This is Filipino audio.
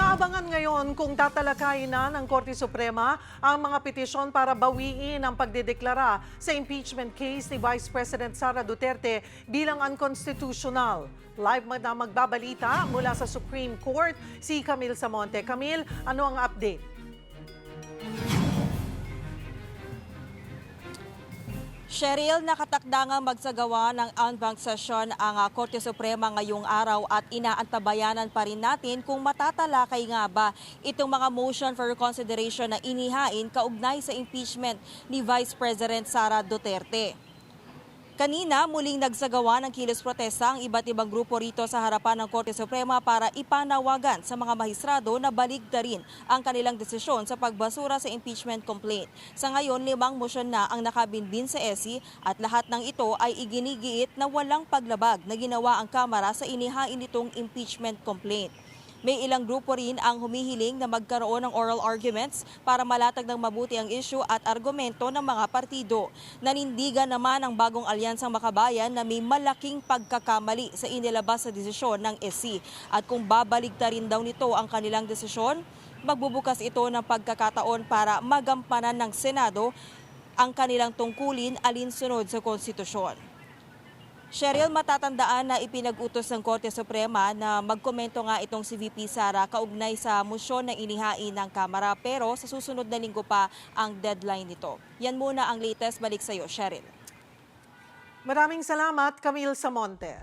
Inaabangan ngayon kung tatalakayin na ng Korte Suprema ang mga petisyon para bawiin ang pagdedeklara sa impeachment case ni Vice President Sara Duterte bilang unconstitutional. Live na magbabalita mula sa Supreme Court si Camille Samonte. Camille, ano ang update? Cheryl, nakatakdangang magsagawa ng en banc session ang Korte Suprema ngayong araw at inaantabayanan pa rin natin kung matatalakay nga ba itong mga motion for reconsideration na inihain kaugnay sa impeachment ni Vice President Sara Duterte. Kanina, muling nagsagawa ng kilos protesta ang iba't ibang grupo rito sa harapan ng Korte Suprema para ipanawagan sa mga mahistrado na baligtarin ang kanilang desisyon sa pagbasura sa impeachment complaint. Sa ngayon, 5 motion na ang nakabinbin sa SC at lahat ng ito ay iginigiit na walang paglabag na ginawa ang Kamara sa inihain nitong impeachment complaint. May ilang grupo rin ang humihiling na magkaroon ng oral arguments para malatag ng mabuti ang issue at argumento ng mga partido. Nanindigan naman ang bagong alyansang makabayan na may malaking pagkakamali sa inilabas sa desisyon ng SC. At kung babaligtarin daw nito ang kanilang desisyon, magbubukas ito ng pagkakataon para magampanan ng Senado ang kanilang tungkulin alinsunod sa konstitusyon. Cheryl, matatandaan na ipinag-utos ng Korte Suprema na magkomento nga itong si VP Sara kaugnay sa motion na inihain ng Kamara pero sa susunod na linggo pa ang deadline nito. Yan muna ang latest. Balik sa iyo, Cheryl. Maraming salamat, Camille Samonte.